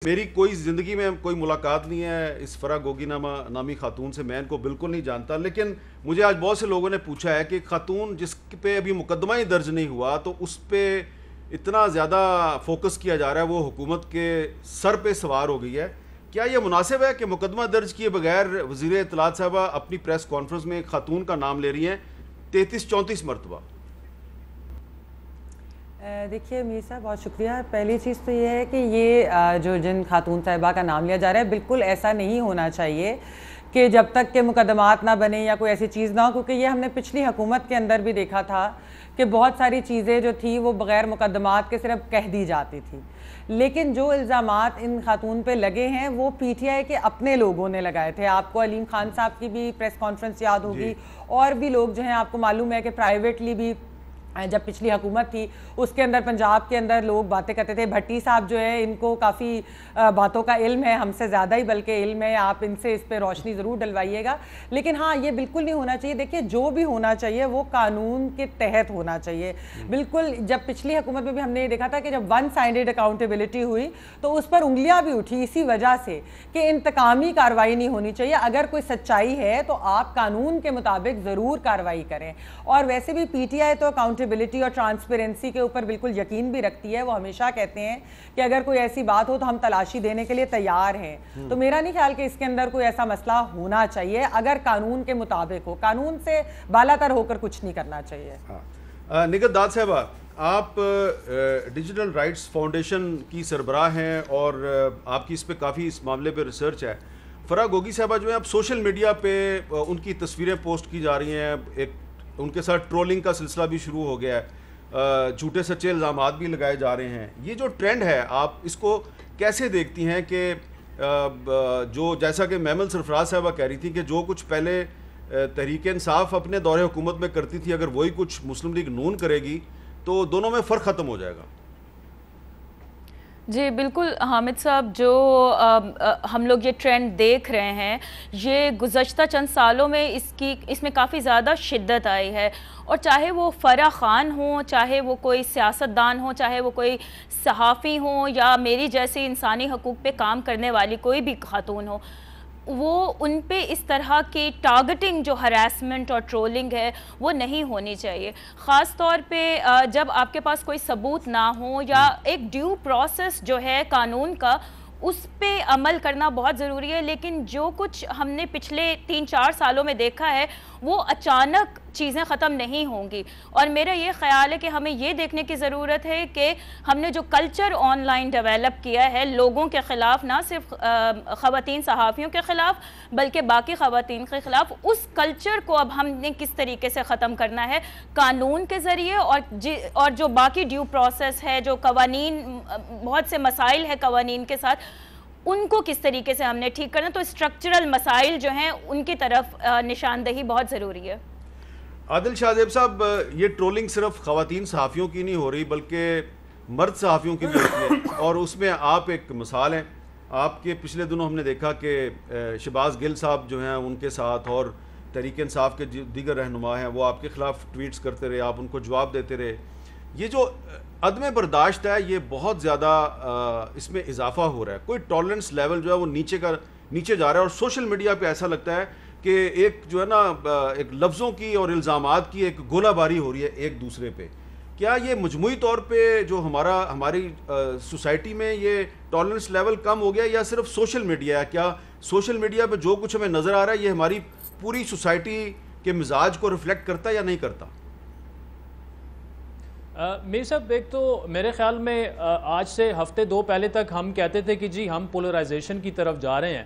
میری کوئی زندگی میں کوئی ملاقات نہیں ہے اس فرح گوگی نامی خاتون سے. میں ان کو بالکل نہیں جانتا, لیکن مجھے آج بہت سے لوگوں نے پوچھا ہے کہ خاتون جس پہ ابھی مقدمہ ہی درج نہیں ہوا تو اس پہ اتنا زیادہ فوکس کیا جا رہا ہے, وہ حکومت کے سر پہ سوار ہو گئی ہے. کیا یہ مناسب ہے کہ مقدمہ درج کیے بغیر وزیر اطلاعات صاحبہ اپنی پریس کانفرنس میں ایک خاتون کا نام لے رہی ہیں 33-34 مرتبہ؟ دیکھیے میر صاحب, بہت شکریہ. پہلی چیز تو یہ ہے کہ یہ جو جن خاتون صاحبہ کا نام لیا جا رہا ہے بالکل ایسا نہیں ہونا چاہیے کہ جب تک کہ مقدمات نہ بنے یا کوئی ایسی چیز نہ ہو, کیونکہ یہ ہم نے پچھلی حکومت کے اندر بھی دیکھا تھا کہ بہت ساری چیزیں جو تھی وہ بغیر مقدمات کے صرف کہہ دی جاتی تھی. لیکن جو الزامات ان خاتون پہ لگے ہیں وہ پی ٹی آئی کے اپنے لوگوں نے لگائے تھے. آپ کو علیم خان صاحب کی بھی پریس کانفرنس یاد ہوگی, اور بھی لوگ جو ہیں آپ کو معلوم ہے کہ پرائیویٹلی بھی جب پچھلی حکومت تھی اس کے اندر پنجاب کے اندر لوگ باتیں کرتے تھے. بھٹی صاحب جو ہے ان کو کافی باتوں کا علم ہے, ہم سے زیادہ ہی بلکہ علم ہے, آپ ان سے اس پہ روشنی ضرور ڈلوائیے گا. لیکن ہاں یہ بالکل نہیں ہونا چاہیے. دیکھیے جو بھی ہونا چاہیے وہ قانون کے تحت ہونا چاہیے. بالکل جب پچھلی حکومت میں بھی ہم نے یہ دیکھا تھا کہ جب ون سائڈڈ اکاؤنٹیبلٹی ہوئی تو اس پر انگلیاں بھی اٹھی اسی وجہ سے کہ انتقامی کارروائی نہیں ہونی چاہیے. اگر کوئی سچائی ہے تو آپ قانون کے مطابق ضرور کارروائی کریں. اور ویسے بھی پی ٹی آئی تو اکاؤنٹیبلٹی اور ٹرانسپیرنسی کے اوپر بالکل یقین بھی رکھتی ہے. وہ ہمیشہ کہتے ہیں کہ اگر کوئی ایسی بات ہو تو ہم تلاشی دینے کے لیے تیار ہیں. تو میرا نہیں خیال کہ اس کے اندر کوئی ایسا مسئلہ ہونا چاہیے اگر قانون کے مطابق ہو. قانون سے بالا تر ہو کر کچھ نہیں کرنا چاہیے. نگہت داد صاحبہ, آپ ڈیجیٹل رائٹس فاؤنڈیشن کی سربراہ ہیں اور آپ کی اس پہ کافی اس معاملے پہ ریسرچ ہے. فرح گوگی صاحبہ جو ہے اب سوشل میڈیا پہ ان کی تصویریں پوسٹ کی جا رہی ہیں, ایک ان کے ساتھ ٹرولنگ کا سلسلہ بھی شروع ہو گیا ہے, جھوٹے سچے الزامات بھی لگائے جا رہے ہیں. یہ جو ٹرینڈ ہے آپ اس کو کیسے دیکھتی ہیں کہ جو جیسا کہ میمل سرفراز صاحبہ کہہ رہی تھی کہ جو کچھ پہلے تحریک انصاف اپنے دور حکومت میں کرتی تھی اگر وہی کچھ مسلم لیگ نون کرے گی تو دونوں میں فرق ختم ہو جائے گا؟ جی بالکل حامد صاحب, جو ہم لوگ یہ ٹرینڈ دیکھ رہے ہیں یہ گزشتہ چند سالوں میں اس میں کافی زیادہ شدت آئی ہے. اور چاہے وہ فرح خان ہوں, چاہے وہ کوئی سیاستدان ہوں, چاہے وہ کوئی صحافی ہوں یا میری جیسی انسانی حقوق پہ کام کرنے والی کوئی بھی خاتون ہو, وہ ان پہ اس طرح کی ٹارگٹنگ جو ہراسمنٹ اور ٹرولنگ ہے وہ نہیں ہونی چاہیے. خاص طور پہ جب آپ کے پاس کوئی ثبوت نہ ہو یا ایک ڈیو پروسیس جو ہے قانون کا اس پہ عمل کرنا بہت ضروری ہے. لیکن جو کچھ ہم نے پچھلے 3-4 سالوں میں دیکھا ہے وہ اچانک چیزیں ختم نہیں ہوں گی. اور میرا یہ خیال ہے کہ ہمیں یہ دیکھنے کی ضرورت ہے کہ ہم نے جو کلچر آن لائن ڈیولپ کیا ہے لوگوں کے خلاف, نہ صرف خواتین صحافیوں کے خلاف بلکہ باقی خواتین کے خلاف, اس کلچر کو اب ہم نے کس طریقے سے ختم کرنا ہے قانون کے ذریعے. اور جو باقی ڈیو پروسیس ہے, جو قوانین, بہت سے مسائل ہے قوانین کے ساتھ, ان کو کس طریقے سے ہم نے ٹھیک کرنا. تو اسٹرکچرل مسائل جو ہیں ان کی طرف نشاندہی بہت ضروری ہے. عادل شاہ زیب صاحب, یہ ٹرولنگ صرف خواتین صحافیوں کی نہیں ہو رہی بلکہ مرد صحافیوں کی بھی ہوتی ہے, اور اس میں آپ ایک مثال ہیں. آپ کے پچھلے دنوں ہم نے دیکھا کہ شہباز گل صاحب جو ہیں ان کے ساتھ اور تحریک انصاف کے دیگر رہنما ہیں وہ آپ کے خلاف ٹویٹس کرتے رہے, آپ ان کو جواب دیتے رہے. یہ جو عدم برداشت ہے یہ بہت زیادہ اس میں اضافہ ہو رہا ہے. کوئی ٹالرنس لیول جو ہے وہ نیچے جا رہا ہے, اور سوشل میڈیا پہ ایسا لگتا ہے کہ ایک جو ہے نا ایک لفظوں کی اور الزامات کی ایک گولہ باری ہو رہی ہے ایک دوسرے پہ. کیا یہ مجموعی طور پہ جو ہماری سوسائٹی میں یہ ٹالرنس لیول کم ہو گیا یا صرف سوشل میڈیا ہے؟ کیا سوشل میڈیا پہ جو کچھ ہمیں نظر آ رہا ہے یہ ہماری پوری سوسائٹی کے مزاج کو ریفلیکٹ کرتا ہے یا نہیں کرتا؟ میر صاحب, ایک تو میرے خیال میں آج سے ہفتے 2 پہلے تک ہم کہتے تھے کہ جی ہم پولرائزیشن کی طرف جا رہے ہیں,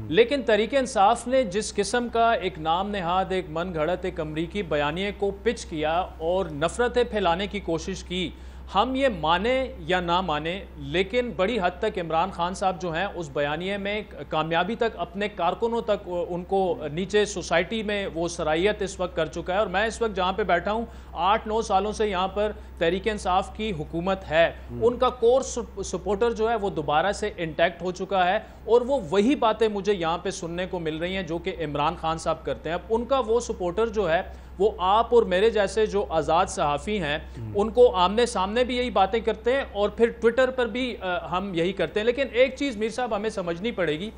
لیکن تحریک انصاف نے جس قسم کا ایک نام نہاد, ایک من گھڑت, ایک امریکی بیانیے کو پچ کیا اور نفرتیں پھیلانے کی کوشش کی, ہم یہ مانیں یا نہ مانیں لیکن بڑی حد تک عمران خان صاحب جو ہیں اس بیانیے میں کامیابی تک اپنے کارکنوں تک ان کو نیچے سوسائٹی میں وہ صلاحیت اس وقت کر چکا ہے. اور میں اس وقت جہاں پہ بیٹھا ہوں 8-9 سالوں سے یہاں پر تحریک انصاف کی حکومت ہے, ان کا کور سپورٹر جو ہے وہ دوبارہ سے انٹیکٹ ہو چکا ہے, اور وہ وہی باتیں مجھے یہاں پہ سننے کو مل رہی ہیں جو کہ عمران خان صاحب کرتے ہیں. اب ان کا وہ سپورٹر جو ہے وہ آپ اور میرے جیسے جو آزاد صحافی ہیں ان کو آمنے سامنے بھی یہی باتیں کرتے ہیں اور پھر ٹویٹر پر بھی ہم یہی کرتے ہیں. لیکن ایک چیز میر صاحب ہمیں سمجھنی پڑے گی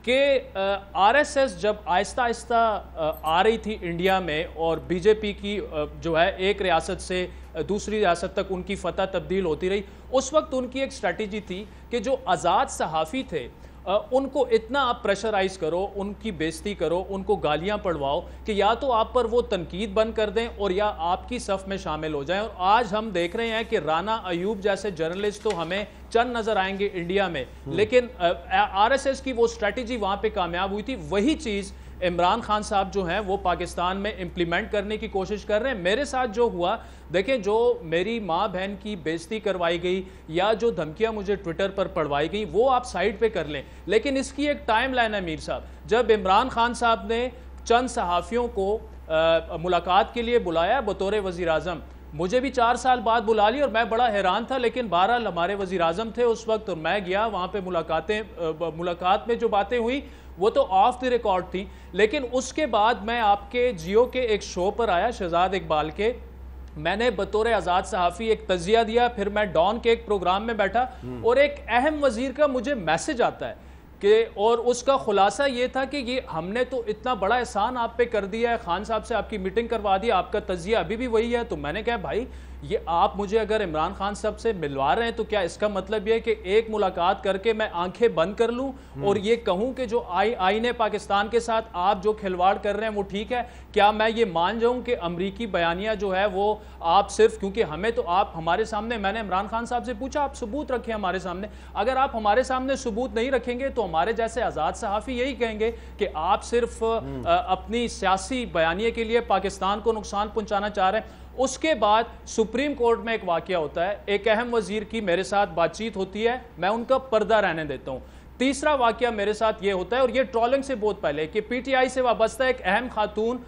کہ آر ایس ایس جب آہستہ آہستہ آ رہی تھی انڈیا میں اور بی جے پی کی جو ہے ایک ریاست سے دوسری ریاست تک ان کی فتح تبدیل ہوتی رہی, اس وقت ان کی ایک اسٹریٹجی تھی کہ جو آزاد صحافی تھے ان کو اتنا آپ پریشرائز کرو, ان کی بےزتی کرو, ان کو گالیاں پڑھواؤ کہ یا تو آپ پر وہ تنقید بند کر دیں اور یا آپ کی صف میں شامل ہو جائیں. اور آج ہم دیکھ رہے ہیں کہ رانا ایوب جیسے جرنلسٹ تو ہمیں چند نظر آئیں گے انڈیا میں, لیکن آر ایس ایس کی وہ اسٹریٹجی وہاں پہ کامیاب ہوئی تھی. وہی چیز عمران خان صاحب جو ہیں وہ پاکستان میں امپلیمنٹ کرنے کی کوشش کر رہے ہیں. میرے ساتھ جو ہوا, دیکھیں, جو میری ماں بہن کی بےزتی کروائی گئی یا جو دھمکیاں مجھے ٹویٹر پر پڑھوائی گئی وہ آپ سائٹ پہ کر لیں, لیکن اس کی ایک ٹائم لائن ہے میر صاحب. جب عمران خان صاحب نے چند صحافیوں کو ملاقات کے لیے بلایا بطور وزیر اعظم, مجھے بھی 4 سال بعد بلا لی اور میں بڑا حیران تھا, لیکن بہرحال ہمارے وزیر اعظم تھے اس وقت اور میں گیا وہاں پہ. ملاقات میں جو باتیں ہوئی وہ تو آف دی ریکارڈ تھی, لیکن اس کے بعد میں آپ کے جیو کے ایک شو پر آیا شہزاد اقبال کے, میں نے بطور آزاد صحافی ایک تجزیہ دیا, پھر میں ڈان کے ایک پروگرام میں بیٹھا اور ایک اہم وزیر کا مجھے میسج آتا ہے کہ, اور اس کا خلاصہ یہ تھا کہ یہ ہم نے تو اتنا بڑا احسان آپ پہ کر دیا ہے, خان صاحب سے آپ کی میٹنگ کروا دی, آپ کا تجزیہ ابھی بھی وہی ہے. تو میں نے کہا بھائی یہ آپ مجھے اگر عمران خان صاحب سے ملوا رہے ہیں تو کیا اس کا مطلب یہ ہے کہ ایک ملاقات کر کے میں آنکھیں بند کر لوں اور یہ کہوں کہ جو آئین پاکستان کے ساتھ آپ جو کھلواڑ کر رہے ہیں وہ ٹھیک ہے؟ کیا میں یہ مان جاؤں کہ امریکی بیانیہ جو ہے وہ آپ صرف کیونکہ ہمیں تو آپ ہمارے سامنے, میں نے عمران خان صاحب سے پوچھا آپ ثبوت رکھیں ہمارے سامنے, اگر آپ ہمارے سامنے ثبوت نہیں رکھیں گے تو ہمارے جیسے آزاد صحافی یہی کہیں گے کہ آپ صرف اپنی سیاسی بیانیے کے لیے پاکستان کو نقصان پہنچانا چاہ رہے ہیں. اس کے بعد سپریم کورٹ میں ایک واقعہ ہوتا ہے, ایک اہم وزیر کی میرے ساتھ بات چیت ہوتی ہے, میں ان کا پردہ رہنے دیتا ہوں. تیسرا واقعہ میرے ساتھ یہ ہوتا ہے, اور یہ ٹرولنگ سے بہت پہلے, کہ پی ٹی آئی سے وابستہ ایک اہم خاتون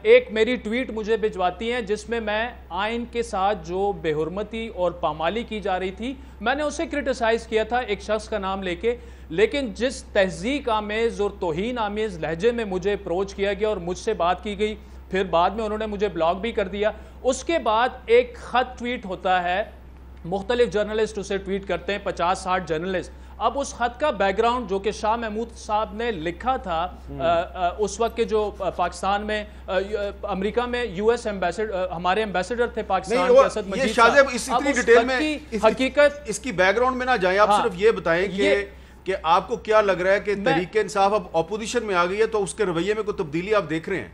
ایک میری ٹویٹ مجھے بھجواتی ہیں جس میں میں آئین کے ساتھ جو بے حرمتی اور پامالی کی جا رہی تھی میں نے اسے کرٹیسائز کیا تھا ایک شخص کا نام لے کے, لیکن جس تہذیب آمیز اور توہین آمیز لہجے میں مجھے اپروچ کیا گیا اور مجھ سے بات کی گئی, پھر بعد میں انہوں نے مجھے بلاک بھی کر دیا. اس کے بعد ایک خط ٹویٹ ہوتا ہے, مختلف جرنلسٹ اسے ٹویٹ کرتے ہیں, 50-60 جرنلسٹ. اب اس خط کا بیک گراؤنڈ جو کہ شاہ محمود صاحب نے لکھا تھا اس وقت کے جو پاکستان میں امریکہ میں یو ایس ایمبیسڈر, ہمارے ایمبیسڈر تھے پاکستان کے, اسد مجید صاحب. اس اتنی ڈیٹیل میں حقیقت اس کی بیک گراؤنڈ میں نہ جائیں, آپ صرف یہ بتائیں کہ آپ کو کیا لگ رہا ہے کہ تحریک انصاف اب اپوزیشن میں آ گئی ہے تو اس کے رویے میں کوئی تبدیلی آپ دیکھ رہے ہیں؟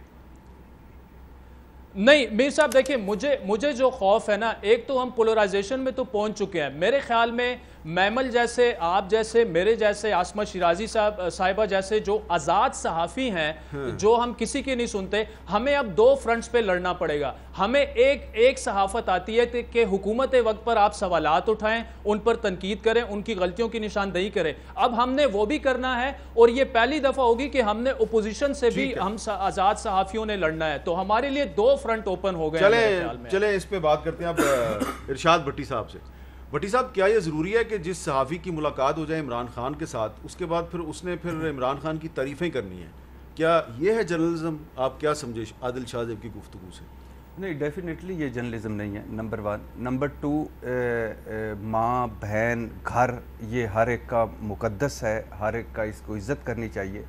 نہیں میر صاحب, دیکھیں مجھے جو خوف ہے نا, ایک تو ہم پولرائزیشن میں تو پہنچ چکے ہیں. میرے خیال میں میمل جیسے, آپ جیسے, میرے جیسے, عاصمہ شیرازی صاحبہ جیسے جو آزاد صحافی ہیں جو ہم کسی کی نہیں سنتے, ہمیں اب 2 فرنٹس پہ لڑنا پڑے گا. ہمیں ایک صحافت آتی ہے کہ حکومت وقت پر آپ سوالات اٹھائیں, ان پر تنقید کریں, ان کی غلطیوں کی نشاندہی کریں. اب ہم نے وہ بھی کرنا ہے اور یہ پہلی دفعہ ہوگی کہ ہم نے اپوزیشن سے بھی ہم آزاد صحافیوں نے لڑنا ہے, تو ہمارے لیے 2 فرنٹ اوپن ہو گئے. چلیں اس پہ بات کرتے ہیں اب ارشاد بھٹی صاحب سے. بھٹی صاحب, کیا یہ ضروری ہے کہ جس صحافی کی ملاقات ہو جائے عمران خان کے ساتھ اس کے بعد پھر اس نے عمران خان کی تعریفیں کرنی ہیں؟ کیا یہ ہے جرنلزم؟ آپ کیا سمجھے عادل شاہ زیب کی گفتگو سے؟ نہیں, ڈیفینیٹلی یہ جرنلزم نہیں ہے, نمبر 1. نمبر 2, ماں بہن گھر یہ ہر ایک کا مقدس ہے, ہر ایک کا اس کو عزت کرنی چاہیے,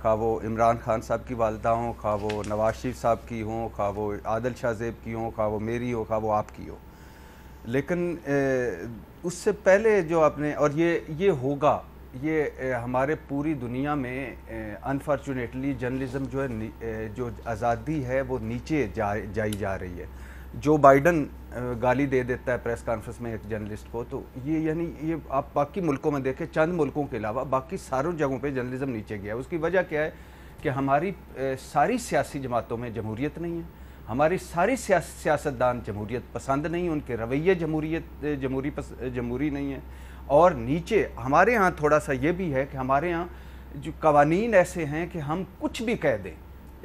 خواہ وہ عمران خان صاحب کی والدہ ہوں, خواہ وہ نواز شریف صاحب کی ہوں, خواہ وہ عادل شاہ زیب کی ہوں, خواہ وہ میری ہو, خواہ وہ آپ کی ہو. لیکن اس سے پہلے جو آپ نے, اور یہ ہوگا, یہ ہمارے پوری دنیا میں انفارچونیٹلی جرنلزم جو ہے, جو آزادی ہے وہ نیچے جائی جا رہی ہے. جو بائیڈن گالی دے دیتا ہے پریس کانفرنس میں ایک جرنلسٹ کو, تو یہ یعنی یہ آپ باقی ملکوں میں دیکھیں, چند ملکوں کے علاوہ باقی ساروں جگہوں پہ جرنلزم نیچے گیا ہے. اس کی وجہ کیا ہے کہ ہماری ساری سیاسی جماعتوں میں جمہوریت نہیں ہے, ہماری ساری سیاستدان جمہوریت پسند نہیں, ان کے رویے جمہوری نہیں ہے. اور نیچے ہمارے ہاں تھوڑا سا یہ بھی ہے کہ ہمارے ہاں جو قوانین ایسے ہیں کہ ہم کچھ بھی کہہ دیں,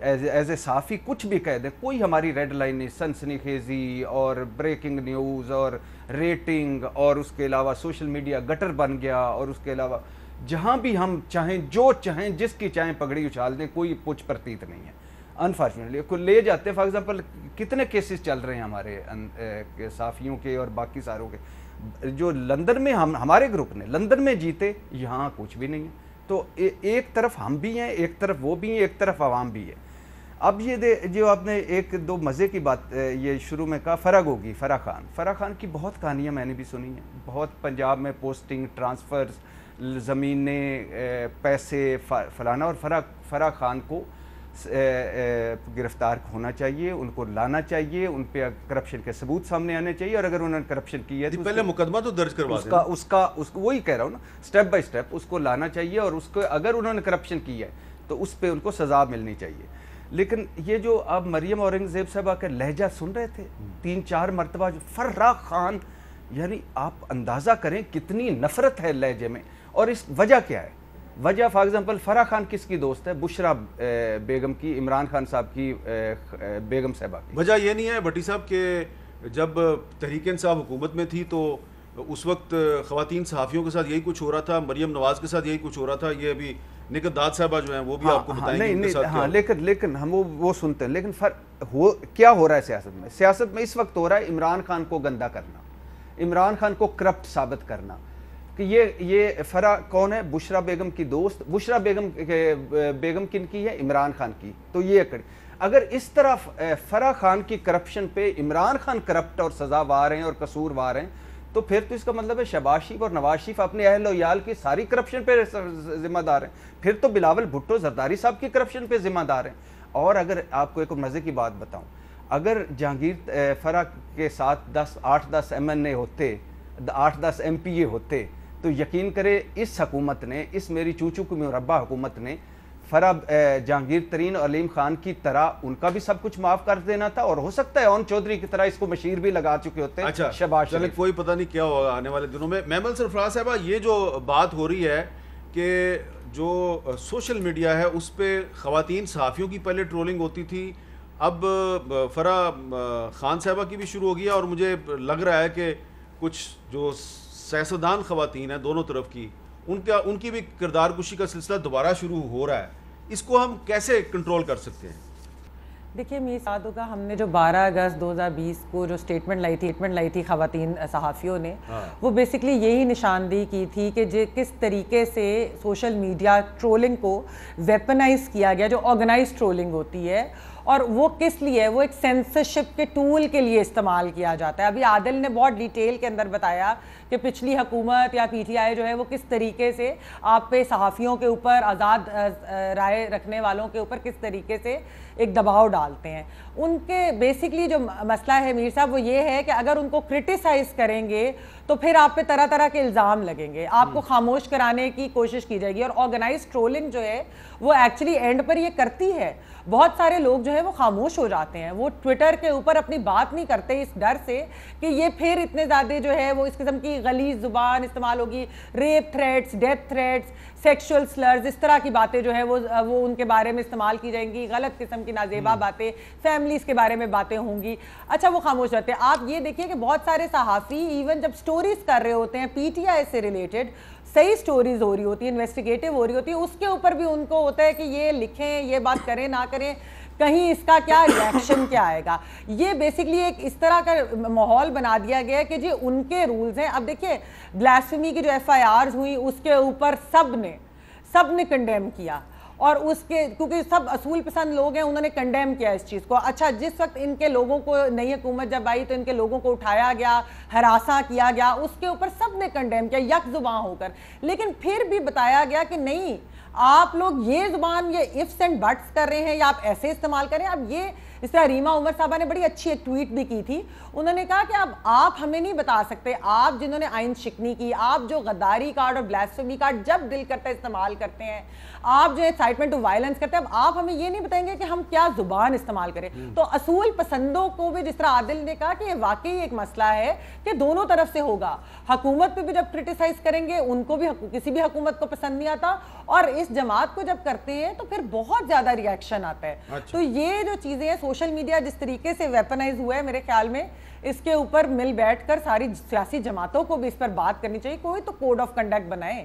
ایز اے صحافی کچھ بھی کہہ دیں, کوئی ہماری ریڈ لائن نہیں. سنسنی خیزی اور بریکنگ نیوز اور ریٹنگ, اور اس کے علاوہ سوشل میڈیا گٹر بن گیا, اور اس کے علاوہ جہاں بھی ہم چاہیں جو چاہیں جس کی چاہیں پگڑی اچھال دیں, کوئی پوچھ پرتیت نہیں ہے. انفارچونیٹلی کو لے جاتے ہیں. فار ایگزامپل کتنے کیسز چل رہے ہیں ہمارے صحافیوں کے اور باقی ساروں کے, جو لندن میں ہمارے گروپ نے لندن میں جیتے, یہاں کچھ بھی نہیں ہے. تو ایک طرف ہم بھی ہیں, ایک طرف وہ بھی ہیں, ایک طرف عوام بھی ہے. اب یہ جو آپ نے ایک دو مزے کی بات یہ شروع میں کہا, فرح خان کی بہت کہانیاں میں نے بھی سنی ہیں. بہت پنجاب میں پوسٹنگ, ٹرانسفرز, زمینیں, پیسے, فلانا. اور فرح خان کو گرفتار ہونا چاہیے, ان کو لانا چاہیے, ان پہ کرپشن کے ثبوت سامنے آنے چاہیے. اور اگر انہوں نے کرپشن کی ہے تو پہلے مقدمہ تو درج کروا دیں. اس کو وہی کہہ رہا ہوں نا, سٹیپ بائی سٹیپ اس کو لانا چاہیے. اور اس کو اگر انہوں نے کرپشن کی ہے تو اس پہ ان کو سزا ملنی چاہیے. لیکن یہ جو آپ مریم اورنگزیب صاحبہ کا لہجہ سن رہے تھے 3-4 مرتبہ, جو فرح خان, یعنی آپ اندازہ کریں کتنی نفرت ہے لہجے میں. اور اس وجہ کیا ہے؟ وجہ فار ایگزامپل فرح خان کس کی دوست ہے؟ بشرا بیگم کی, عمران خان صاحب کی بیگم صاحبہ کی. وجہ یہ نہیں ہے بھٹی صاحب کہ جب تحریک انصاف حکومت میں تھی تو اس وقت خواتین صحافیوں کے ساتھ یہی کچھ ہو رہا تھا, مریم نواز کے ساتھ یہی کچھ ہو رہا تھا. یہ ابھی نکت داد صاحبہ جو ہیں وہ بھی آپ کو بتائیں گے ان کے ساتھ کیا. لیکن ہم وہ سنتے ہیں. لیکن کیا ہو رہا ہے سیاست میں؟ سیاست میں اس وقت ہو رہا ہے عمران خان کو گندا کرنا, عمران خان کو کرپٹ ثابت کرنا. کہ یہ فرح کون ہے؟ بشرا بیگم کی دوست. بشرا بیگم کن کی ہے؟ عمران خان کی. تو یہ اگر اس طرح فرح خان کی کرپشن پہ عمران خان کرپٹ اور سزاوار ہیں اور قصوروار ہیں, تو پھر تو اس کا مطلب ہے شہباز شریف اور نواز شریف اپنے اہل و عیال کی ساری کرپشن پہ ذمہ دار ہیں. پھر تو بلاول بھٹو زرداری صاحب کی کرپشن پہ ذمہ دار ہیں. اور اگر آپ کو ایک مزے کی بات بتاؤں, اگر جہانگیر فرح کے ساتھ 8-10 MNA ہوتے, 8-10 MPA ہوتے, تو یقین کرے اس حکومت نے, اس میری چوچو کی مربع حکومت نے فرح جہانگیر ترین اور علیم خان کی طرح ان کا بھی سب کچھ معاف کر دینا تھا. اور ہو سکتا ہے اون چودھری کی طرح اس کو مشیر بھی لگا چکے ہوتے ہیں. اچھا شہباز چلیں, کوئی پتہ نہیں کیا ہوگا آنے والے دنوں میں. میمل سرفراز صاحبہ, یہ جو بات ہو رہی ہے کہ جو سوشل میڈیا ہے اس پہ خواتین صحافیوں کی پہلے ٹرولنگ ہوتی تھی, اب فرح خان صاحبہ کی بھی شروع ہو گیا. اور مجھے لگ رہا ہے کہ کچھ جو سیاستدان خواتین ہیں دونوں طرف کی, ان کی بھی کردار کشی کا سلسلہ دوبارہ شروع ہو رہا ہے. اس کو ہم کیسے کنٹرول کر سکتے ہیں؟ دیکھیے میر سعد ہوگا, ہم نے جو 12 اگست 2020 کو جو اسٹیٹمنٹ لائی تھی خواتین صحافیوں نے, وہ بیسکلی یہی نشاندہی کی تھی کہ کس طریقے سے سوشل میڈیا ٹرولنگ کو ویپنائز کیا گیا, جو آرگنائز ٹرولنگ ہوتی ہے, اور وہ کس لیے, وہ ایک سینسرشپ کے ٹول کے لیے استعمال کیا جاتا ہے. ابھی عادل نے بہت ڈیٹیل کے اندر بتایا کہ پچھلی حکومت یا PTI جو ہے وہ کس طریقے سے آپ پہ صحافیوں کے اوپر, آزاد رائے رکھنے والوں کے اوپر کس طریقے سے ایک دباؤ ڈالتے ہیں. ان کے بیسکلی جو مسئلہ ہے میر صاحب وہ یہ ہے کہ اگر ان کو کرٹیسائز کریں گے تو پھر آپ پہ طرح طرح کے الزام لگیں گے, آپ کو خاموش کرانے کی کوشش کی جائے گی. اور آرگنائز ٹرولنگ جو ہے وہ ایکچولی اینڈ پر یہ کرتی ہے. بہت سارے لوگ جو ہے وہ خاموش ہو جاتے ہیں, وہ ٹویٹر کے اوپر اپنی بات نہیں کرتے اس ڈر سے کہ یہ پھر اتنے زیادہ جو ہے وہ اس قسم کی غلیظ زبان استعمال ہوگی, rape threats, death threats, sexual slurs, اس طرح کی باتیں جو ہے وہ ان کے بارے میں استعمال کی جائیں گی, غلط قسم کی نازیبا باتیں, فیملیز کے بارے میں باتیں ہوں گی. اچھا وہ خاموش رہتے ہیں. آپ یہ دیکھیے کہ بہت سارے صحافی ایون جب سٹوریز کر رہے ہوتے ہیں PTI سے ریلیٹڈ, صحیح سٹوریز ہو رہی ہوتی ہیں, انویسٹیگیٹو ہو رہی ہوتی ہیں, اس کے اوپر بھی ان کو ہوتا ہے کہ یہ لکھیں, یہ بات کریں نہ کریں, کہیں اس کا کیا ریاکشن کیا آئے گا. یہ بیسکلی ایک اس طرح کا ماحول بنا دیا گیا ہے کہ جی ان کے رولز ہیں. اب دیکھیے بلاسفیمی کی جو FIRs ہوئی اس کے اوپر سب نے کنڈیم کیا, اور اس کے کیونکہ سب اصول پسند لوگ ہیں, انہوں نے کنڈیم کیا اس چیز کو. اچھا جس وقت ان کے لوگوں کو نئی حکومت جب آئی تو ان کے لوگوں کو اٹھایا گیا, ہراساں کیا گیا, اس کے اوپر سب نے کنڈیم کیا یک زباں ہو کر. لیکن پھر بھی بتایا گیا کہ نہیں, آپ لوگ یہ زبان, یہ ifs and buts کر رہے ہیں یا آپ ایسے استعمال کریں. اب یہ اس طرح ریما عمر صاحبہ نے بڑی اچھی ایک ٹویٹ بھی کی تھی, انہوں نے کہا کہ اب آپ ہمیں نہیں بتا سکتے, آپ جنہوں نے آئین شکنی کی, آپ جو غداری کارڈ اور بلاسفیمی کارڈ جب دل کرتا ہے استعمال کرتے ہیں, آپ جو ایکسائٹمنٹ ٹو وائلنس کرتے ہیں, اب آپ ہمیں یہ نہیں بتائیں گے کہ ہم کیا زبان استعمال کریں. تو اصول پسندوں کو بھی جس طرح عادل نے کہا کہ یہ واقعی ایک مسئلہ ہے کہ دونوں طرف سے ہوگا. حکومت پہ بھی جب کرٹیسائز کریں گے ان کو بھی کسی بھی حکومت کو پسند نہیں آتا, اور اس جماعت کو جب کرتے ہیں تو پھر بہت زیادہ ریاکشن آتا ہے. تو یہ جو چیزیں ہیں, سوشل میڈیا جس طریقے سے ویپنائز ہوا ہے, میرے خیال میں اس کے اوپر مل بیٹھ کر ساری سیاسی جماعتوں کو بھی اس پر بات کرنی چاہیے, کوئی تو کوڈ آف کنڈکٹ بنائے.